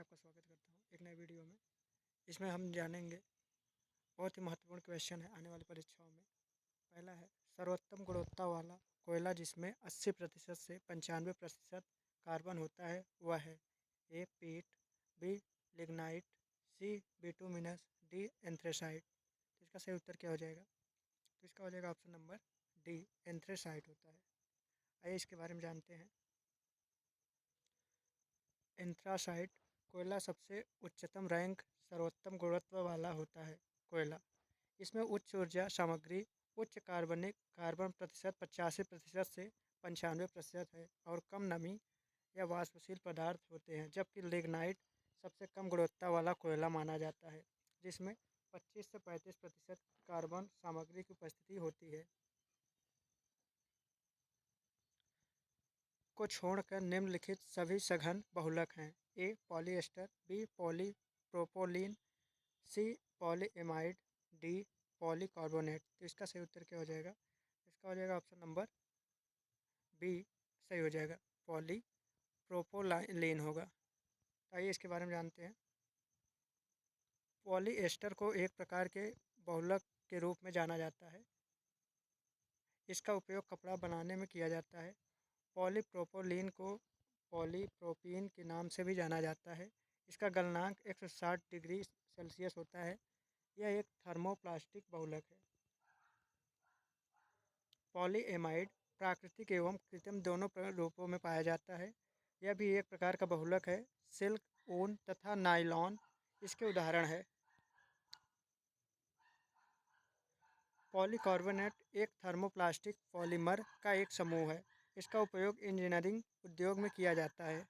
आपका स्वागत करता हूँ एक नए वीडियो में। इसमें हम जानेंगे बहुत ही महत्वपूर्ण क्वेश्चन है आने वाली परीक्षाओं में। पहला है सर्वोत्तम गुणवत्ता वाला कोयला जिसमें 80% से 95% कार्बन होता है वह है ए पीट, बी लिग्नाइट, सी बिटुमिनस, डी एंथ्रेसाइट। तो इसका सही उत्तर क्या हो जाएगा? तो इसका हो जाएगा ऑप्शन नंबर डी, एंथ्रेसाइट होता है। आइए इसके बारे में जानते हैं। एंथ्रासाइट कोयला सबसे उच्चतम रैंक सर्वोत्तम गुणवत्ता वाला होता है कोयला। इसमें उच्च ऊर्जा सामग्री, उच्च कार्बन प्रतिशत 85% से 95% है और कम नमी या वाष्पशील पदार्थ होते हैं, जबकि लिग्नाइट सबसे कम गुणवत्ता वाला कोयला माना जाता है जिसमें 25 से 35% कार्बन सामग्री की उपस्थिति होती है। को छोड़कर निम्नलिखित सभी सघन बहुलक हैं। ए पॉलिएस्टर, बी पॉलीप्रोपोलीन, सी पॉलीएमाइड, डी पॉलीकार्बोनेट। तो इसका सही उत्तर क्या हो जाएगा? इसका हो जाएगा ऑप्शन नंबर बी सही हो जाएगा, पॉलीप्रोपोलीन होगा। तो आइए इसके बारे में जानते हैं। पॉलीएस्टर को एक प्रकार के बहुलक के रूप में जाना जाता है। इसका उपयोग कपड़ा बनाने में किया जाता है। पॉलीप्रोपोलीन को पॉलीप्रोपीन के नाम से भी जाना जाता है। इसका गलनांक 160 डिग्री सेल्सियस होता है। यह एक थर्मोप्लास्टिक बहुलक है। पॉलीएमाइड प्राकृतिक एवं कृत्रिम दोनों रूपों में पाया जाता है। यह भी एक प्रकार का बहुलक है। सिल्क, ऊन तथा नायलॉन इसके उदाहरण है। पॉलीकार्बोनेट एक थर्मोप्लास्टिक पॉलीमर का एक समूह है। इसका उपयोग इंजीनियरिंग उद्योग में किया जाता है।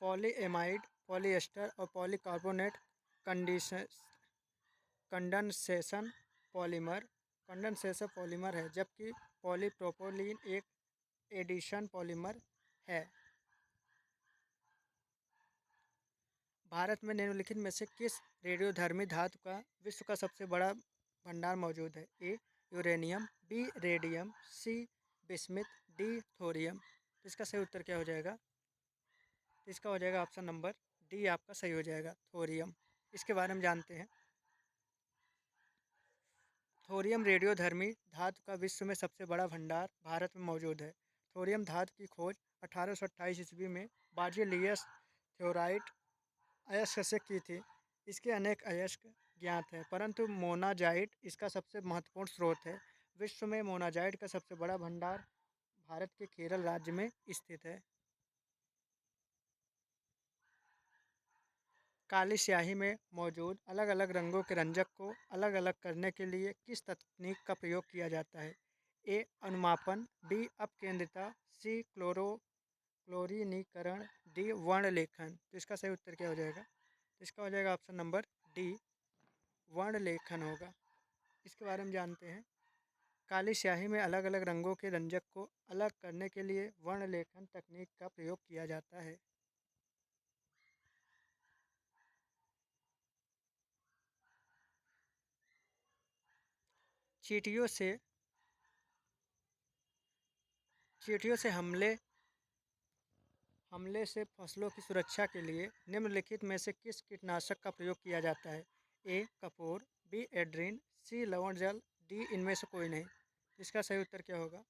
पॉलीएमाइड पॉलिएस्टर और पॉलीकार्बोनेट कंडेंसेशन पॉलीमर है, जबकि पॉलीप्रोपोलीन एक एडिशन पॉलीमर है। भारत में निम्नलिखित में से किस रेडियोधर्मी धातु का विश्व का सबसे बड़ा भंडार मौजूद है? ए यूरेनियम, बी रेडियम, सी बिस्मिथ, डी थोरियम। तो इसका सही उत्तर क्या हो जाएगा? तो इसका हो जाएगा ऑप्शन नंबर डी आपका सही हो जाएगा, थोरियम। इसके बारे में जानते हैं। थोरियम रेडियोधर्मी धातु का विश्व में सबसे बड़ा भंडार भारत में मौजूद है। थोरियम धातु की खोज 1828 ईस्वी में बार्जेलियस थ्योराइट अयस्क से की थी। इसके अनेक अयस्क ज्ञात हैं, परंतु मोनाजाइट इसका सबसे महत्वपूर्ण स्रोत है। विश्व में मोनाजाइट का सबसे बड़ा भंडार भारत के केरल राज्य में स्थित है। काली स्याही में मौजूद अलग अलग रंगों के रंजक को अलग अलग करने के लिए किस तकनीक का प्रयोग किया जाता है? ए अनुमापन, बी अपकेंद्रिता, सी क्लोरीनीकरण, डी वर्णलेखन। तो इसका सही उत्तर क्या हो जाएगा? तो इसका हो जाएगा ऑप्शन नंबर डी, वर्णलेखन होगा। इसके बारे में जानते हैं। काली स्याही में अलग अलग रंगों के रंजक को अलग करने के लिए वर्णलेखन तकनीक का प्रयोग किया जाता है। चींटियों से हमले से फसलों की सुरक्षा के लिए निम्नलिखित में से किस कीटनाशक का प्रयोग किया जाता है? ए कपूर, बी एड्रीन, सी लवण जल, डी इनमें से कोई नहीं। इसका सही उत्तर क्या होगा?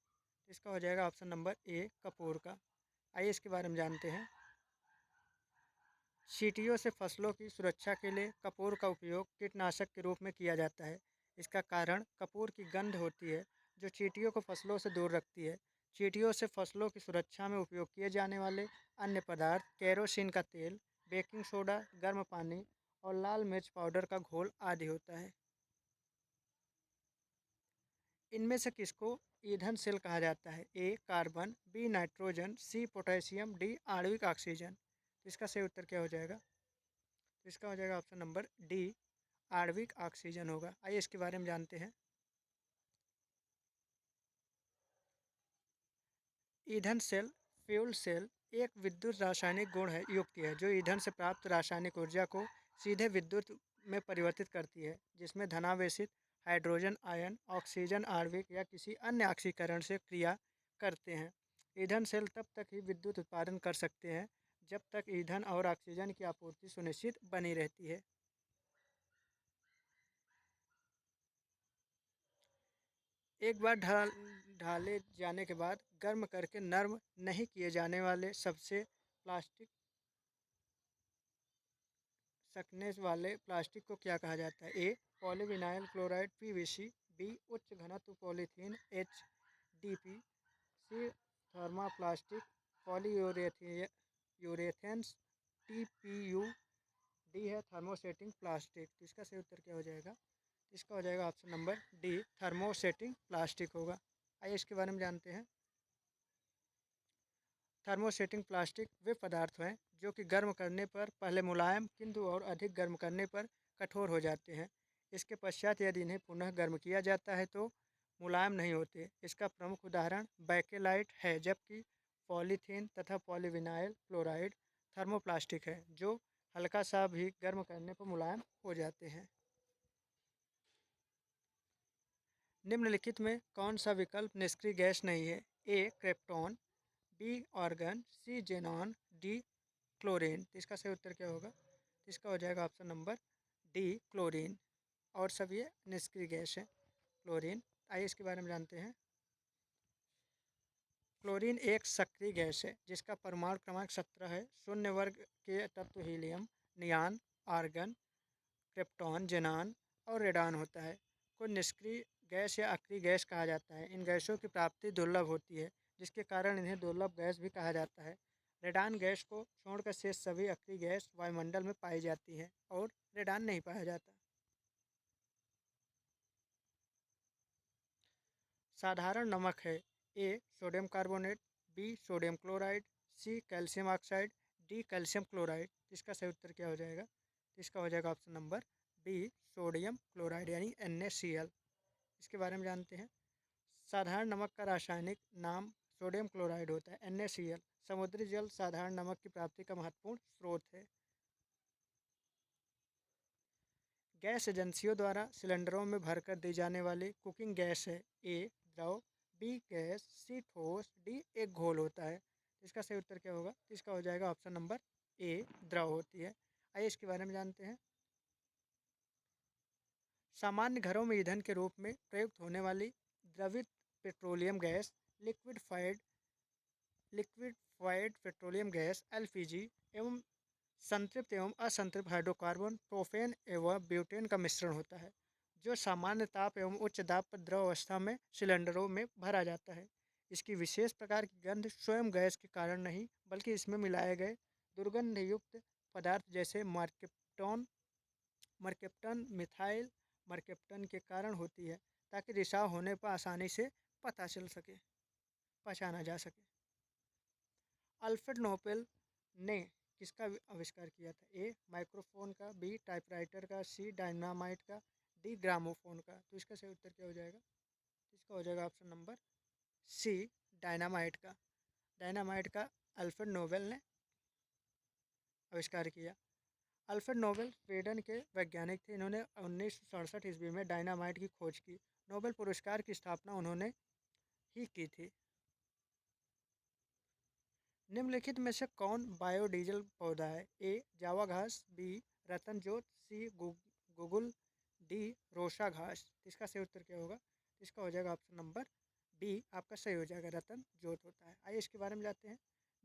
इसका हो जाएगा ऑप्शन नंबर ए कपूर का। आइए इसके बारे में जानते हैं। चींटियों से फसलों की सुरक्षा के लिए कपूर का उपयोग कीटनाशक के रूप में किया जाता है। इसका कारण कपूर की गंध होती है जो चींटियों को फसलों से दूर रखती है। चींटियों से फसलों की सुरक्षा में उपयोग किए जाने वाले अन्य पदार्थ केरोसिन का तेल, बेकिंग सोडा, गर्म पानी और लाल मिर्च पाउडर का घोल आदि होता है। इनमें से किसको ईंधन सेल कहा जाता है? A carbon, B nitrogen, C potassium, D आणविक ऑक्सीजन। तो इसका सही उत्तर क्या हो जाएगा? तो इसका हो जाएगा ऑप्शन नंबर डी, आणविक ऑक्सीजन होगा। आइए इसके बारे में जानते हैं। ईंधन सेल फ्यूल सेल एक विद्युत रासायनिक गुण है युक्ति है जो ईंधन से प्राप्त रासायनिक ऊर्जा को सीधे विद्युत में परिवर्तित करती है, जिसमें धनावेशित हाइड्रोजन आयन ऑक्सीजन आणविक या किसी अन्य ऑक्सीकरण से क्रिया करते हैं। ईंधन सेल तब तक ही विद्युत उत्पादन कर सकते हैं जब तक ईंधन और ऑक्सीजन की आपूर्ति सुनिश्चित बनी रहती है। एक बार ढाले जाने के बाद गर्म करके नर्म नहीं किए जाने वाले सबसे प्लास्टिक सकने वाले प्लास्टिक को क्या कहा जाता है? ए पॉलीविनाइल क्लोराइड पीवीसी, बी उच्च घनत्व पॉलीथीन एचडीपी, सी थर्माप्लास्टिक पॉलीयूरेथेन्स टीपीयू, डी है थर्मोसेटिंग प्लास्टिक। तो इसका सही उत्तर क्या हो जाएगा? इसका हो जाएगा option number D thermosetting plastic होगा। आइए इसके बारे में जानते हैं। थर्मोसेटिंग प्लास्टिक वे पदार्थ हैं जो कि गर्म करने पर पहले मुलायम किंतु और अधिक गर्म करने पर कठोर हो जाते हैं। इसके पश्चात यदि इन्हें पुनः गर्म किया जाता है तो मुलायम नहीं होते। इसका प्रमुख उदाहरण बैकेलाइट है, जबकि पॉलीथीन तथा पॉलीविनाइल क्लोराइड थर्मोप्लास्टिक है जो हल्का सा भी गर्म करने पर मुलायम हो जाते हैं। निम्नलिखित में कौन सा विकल्प निष्क्रिय गैस नहीं है? ए क्रिप्टॉन, बी आर्गन, सी जेनॉन, डी क्लोरीन। तो इसका सही उत्तर क्या होगा? तो इसका हो जाएगा ऑप्शन नंबर डी क्लोरीन। और सब ये निष्क्रिय गैस है क्लोरीन। आइए इसके बारे में जानते हैं। क्लोरीन एक सक्रिय गैस है जिसका परमाणु क्रमांक 17 है। शून्य वर्ग के तत्व हीलियम, नियान, आर्गन, क्रिप्टॉन, जेनान और रेडान होता है। को निष्क्रिय गैस या अक्रिय गैस कहा जाता है। इन गैसों की प्राप्ति दुर्लभ होती है जिसके कारण इन्हें दुर्लभ गैस भी कहा जाता है। रेडान गैस को छोड़कर शेष सभी अक्रिय गैस वायुमंडल में पाई जाती है और रेडान नहीं पाया जाता। साधारण नमक है। A sodium carbonate, B sodium chloride, C calcium oxide, D calcium chloride. इसका सही उत्तर क्या हो जाएगा? इसका हो जाएगा option number B sodium chloride यानी NaCl। इसके बारे में जानते हैं। साधारण नमक का रासायनिक नाम सोडियम क्लोराइड होता है। NaCl समुद्री जल साधारण नमक की प्राप्ति का महत्वपूर्ण स्रोत है। गैस एजेंसियों द्वारा सिलेंडरों में भरकर दी जाने वाली कुकिंग गैस है। ए द्रव, बी गैस, सी ठोस, डी एक घोल होता है। इसका सही उत्तर क्या होगा? इसका हो जाएगा ऑप्शन नंबर ए द्रव होती है। आइए इसके बारे में जानते हैं। सामान्य घरों में ईंधन के रूप में प्रयुक्त होने वाली द्रवित petroleum gas liquefied petroleum gas LPG एवं संतृप्त एवं असंतृप्त हाइड्रोकार्बन प्रोपेन एवं ब्यूटेन का मिश्रण होता है जो सामान्य ताप एवं उच्च दाब पर द्रव अवस्था में सिलेंडरों में भरा जाता है। इसकी विशेष प्रकार की गंध स्वयं गैस के कारण नहीं बल्कि इसमें मिलाए गए दुर्गंधयुक्त पदार्थ जैसे मरकेप्टन मिथाइल मरकेप्टन के कारण होती है ताकि रिसाव होने पर आसानी से पता चल सके पहचाना जा सके। अल्फ्रेड नोबेल ने किसका आविष्कार किया था? ए माइक्रोफोन का, बी टाइपराइटर का, सी डायनामाइट का, डी ग्रामोफोन का। तो इसका सही उत्तर क्या हो जाएगा? इसका हो जाएगा ऑप्शन नंबर सी डायनामाइट का। डायनामाइट का अल्फ्रेड नोबेल ने आविष्कार किया। अल्फ्रेड नोबेल स्वीडन के वैज्ञानिक थे। इन्होंने 1967 ईस्वी में डायनामाइट की खोज की। नोबेल पुरस्कार की स्थापना उन्होंने ही की थी। निम्नलिखित में से कौन बायोडीजल पौधा है? ए जावा घास, बी रतन जोत, सी गुगुल, डी रोसा घास। इसका सही उत्तर क्या होगा? इसका हो जाएगा ऑप्शन नंबर बी आपका सही हो जाएगा, रतन जोत होता है। आइए इसके बारे में जानते हैं।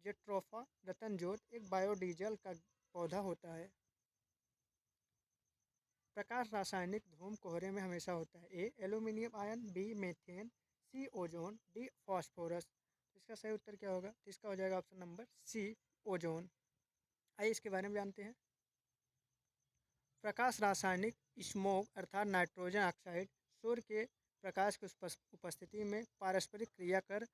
जेट्रोफा रतन जोत एक बायोडीजल का पौधा होता है। प्रकाश रासायनिक धूम कोहरे में हमेशा होता है। A aluminium ion, B methane, C ozone, D phosphorus. इसका सही उत्तर क्या होगा? इसका हो जाएगा ऑप्शन नंबर सी ओजोन। आइए इसके बारे में जानते हैं। प्रकाश रासायनिक स्मोग अर्थात नाइट्रोजन ऑक्साइड सूर्य के प्रकाश की उपस्थिति में पारस्परिक क्रिया कर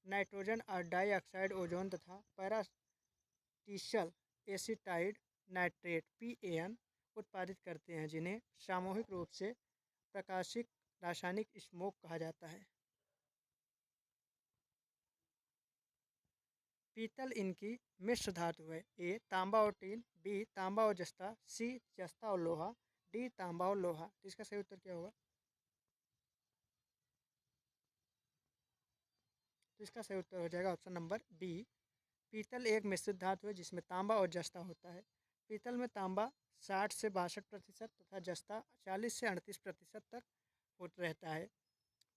नाइट्रोजन और डाइऑक्साइड ओजोन तथा पैराटीशियल एसिटाइड नाइट्रेट PAN उत्पादित करते हैं जिन्हें सामूहिक रूप से प्रकाशिक रासायनिक स्मोक कहा जाता है। पीतल इनकी मिश्र धातु है। ए तांबा और टीन, बी तांबा और जस्ता, सी जस्ता और लोहा, डी तांबा और लोहा। तो इसका सही उत्तर क्या होगा? तो इसका सही उत्तर हो जाएगा ऑप्शन नंबर बी पीतल एक मिश्रित धातु है जिसमें तांबा और जस्ता होता है। पीतल में तांबा 60 से 62% तथा जस्ता 40 से 38% तक रहता है।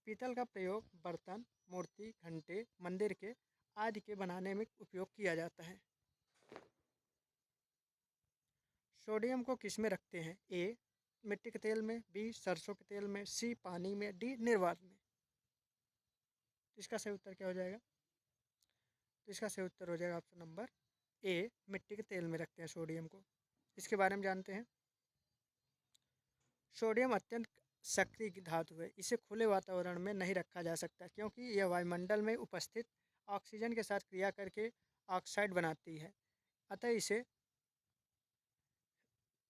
पीतल का प्रयोग बर्तन, मूर्ति, घंटे, मंदिर के आदि के बनाने में उपयोग किया जाता है। सोडियम को किस में रखते हैं? ए मिट्टी के तेल में, बी सरसों के तेल में, सी पानी में, डी निर्वात में। इसका सही उत्तर क्या हो जाएगा? तो इसका सही उत्तर हो जाएगा ऑप्शन नंबर ए, मिट्टी के तेल में रखते हैं सोडियम को। इसके बारे में जानते हैं। सोडियम अत्यंत सक्रिय धातु है। इसे खुले वातावरण में नहीं रखा जा सकता क्योंकि यह वायुमंडल में उपस्थित ऑक्सीजन के साथ क्रिया करके ऑक्साइड बनाती है। अतः इसे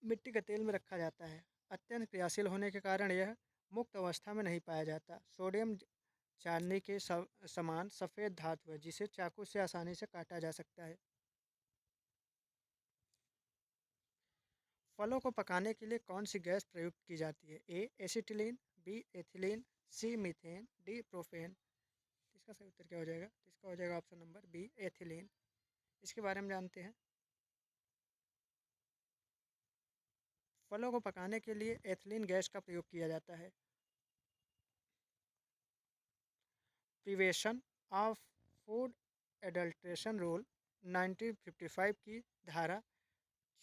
मिट्टी के तेल में रखा जाता है। अत्यंत क्रियाशील होने के कारण यह मुक्त अवस्था में नहीं पाया जाता। सोडियम चांदी के समान सफ़ेद धातु है जिसे चाकू से आसानी से काटा जा सकता है। फलों को पकाने के लिए कौन सी गैस प्रयुक्त की जाती है? ए एसिटिलीन, बी एथिलीन, सी मीथेन, डी प्रोपेन। इसका सही उत्तर क्या हो जाएगा? इसका हो जाएगा ऑप्शन नंबर बी एथिलीन। इसके बारे में जानते हैं। फलों को पकाने के लिए एथिलीन गैस का प्रयोग किया जाता है। Prevention of food adulteration rule 1955 की धारा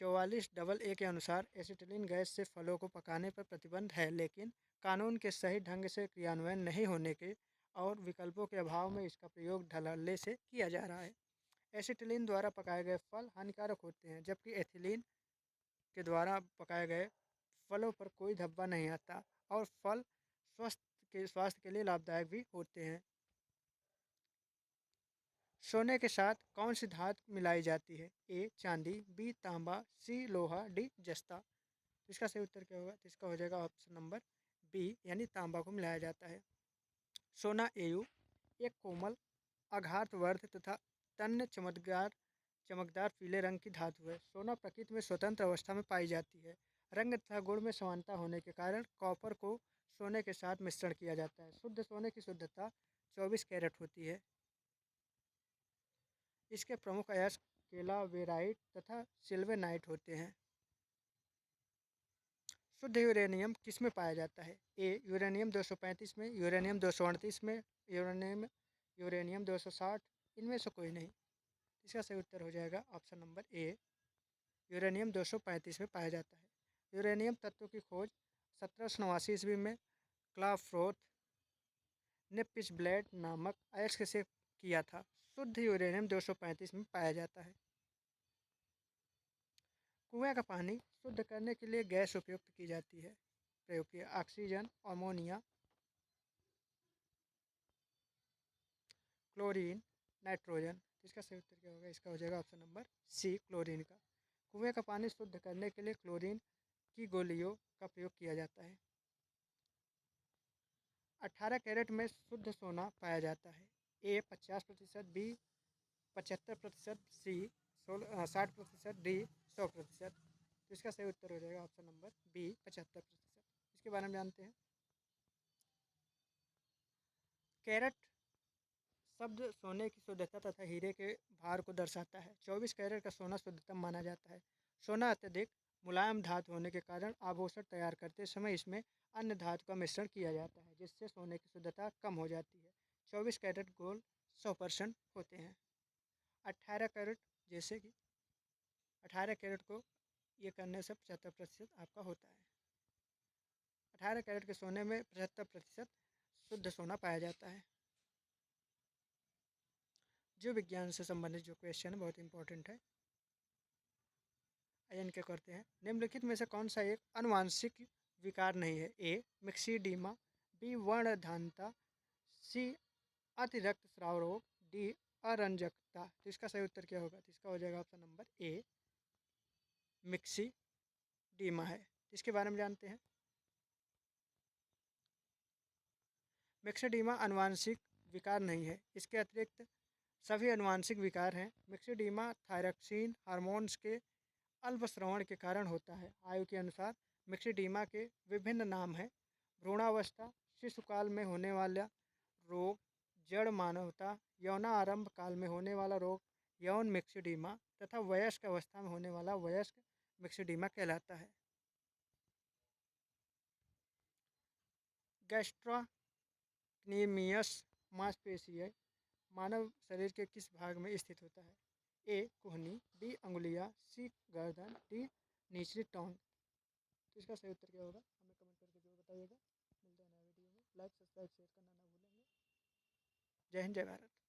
44AA के अनुसार एसिटिलीन गैस से फलों को पकाने पर प्रतिबंध है, लेकिन कानून के सही ढंग से क्रियान्वयन नहीं होने के और विकल्पों के अभाव में इसका प्रयोग ढलले से किया जा रहा है। एसिटिलीन द्वारा पकाए गए फल हानिकारक होते हैं, जबकि एथिलीन के द्वारा पकाए गए फलों पर कोई धब्बा नहीं आता और फल स्वास्थ्य के लिए लाभदायक भी होते हैं। सोने के साथ कौन सी धातु मिलाई जाती है? ए चांदी, बी तांबा, सी लोहा, डी जस्ता। इसका सही उत्तर क्या होगा? इसका हो जाएगा ऑप्शन नंबर बी यानी तांबा को मिलाया जाता है। सोना एयु एक कोमल आघातवर्ध तथा तन्य चमकदार पीले रंग की धातु है। सोना प्रकृति में स्वतंत्र अवस्था में पाई जाती है। रंग तथा गुण में समानता होने के कारण कॉपर को सोने के साथ मिश्रण किया जाता है। शुद्ध सोने की शुद्धता 24 कैरेट होती है। इसके प्रमुख अयस्क केलावेराइट तथा सिल्वेनाइट होते हैं। शुद्ध यूरेनियम किस में पाया जाता है? ए यूरेनियम 235 में, यूरेनियम 238 में, यूरेनियम 260। इनमें से कोई नहीं। इसका सही उत्तर हो जाएगा ऑप्शन नंबर ए, यूरेनियम 235 में पाया जाता है। यूरेनियम तत्व की खोज 1789 ईस्वी में क्लाफ्रोथ ने पिचब्लेड नामक अयस्क से किया था। शुद्ध यूरेनियम 235 में पाया जाता है। कुएं का पानी शुद्ध करने के लिए गैस उपयुक्त की जाती है। प्रयोग किया ऑक्सीजन, अमोनिया, क्लोरीन, नाइट्रोजन। इसका सही उत्तर क्या होगा? इसका हो जाएगा ऑप्शन नंबर सी क्लोरीन का। कुएं का पानी शुद्ध करने के लिए क्लोरीन की गोलियों का प्रयोग किया जाता है। 18 कैरेट में शुद्ध सोना पाया जाता है। ए 50%, बी 75%, सी 60%, डी 100%। तो इसका सही उत्तर हो जाएगा ऑप्शन नंबर बी 75%। इसके बारे में जानते हैं। कैरेट शब्द सोने की शुद्धता तथा हीरे के भार को दर्शाता है। 24 कैरेट का सोना शुद्धतम माना जाता है। सोना अत्यधिक मुलायम धातु होने के कारण आभूषण तैयार करते समय इसमें अन्य धातु का मिश्रण किया जाता है, जिससे सोने की शुद्धता कम हो जाती है। 24 कैरेट गोल्ड 100% होते हैं। 18 कैरेट जैसे कि 18 कैरेट को ये करने से 75% आपका होता है। 18 कैरेट के सोने में 75% शुद्ध सोना पाया जाता है। जो विज्ञान से संबंधित जो क्वेश्चन है बहुत इंपॉर्टेंट है। आइए इनके करते हैं। निम्नलिखित में से कौन सा एक अनुवांशिक विकार नहीं है? ए मिक्सीडीमा, बी वर्णधानता, सी अतिरक्त स्राव रोग, डी अरंजकता। तो इसका सही उत्तर क्या होगा? तो इसका हो जाएगा ऑप्शन नंबर ए मिक्सीडीमा है। इसके बारे में जानते हैं। मिक्सीडीमा अनुवांशिक विकार नहीं है। इसके अतिरिक्त सभी अनुवांशिक विकार हैं। मिक्सीडीमा थायरॉक्सिन हार्मोन्स के अल्पस्रावन के कारण होता है। आयु के अनुसार मिक्सीडीमा के विभिन्न नाम हैं। भ्रूणावस्था, शिशुकाल में होने वाला रोग, जड़ मानवता, यौनारंभ काल में होने वाला रोग, यौन मिक्सिडीमा तथा वयस्क अवस्था में होने वाला वयस्क मिक्सिडीमा कहलाता है। गैस्ट्रोक्नीमियस मांसपेशीय मानव शरीर के किस भाग में स्थित होता है? ए कोहनी, बी अंगुलियां, सी गर्दन, डी निचली टांग। तो इसका सही उत्तर क्या होगा हमें कमेंट करके जरूर बताइएगा। मिलते हैं नए वीडियो में। लाइक सब्सक्राइब शेयर करना ना भूलेंगे। जय हिंद जय भारत।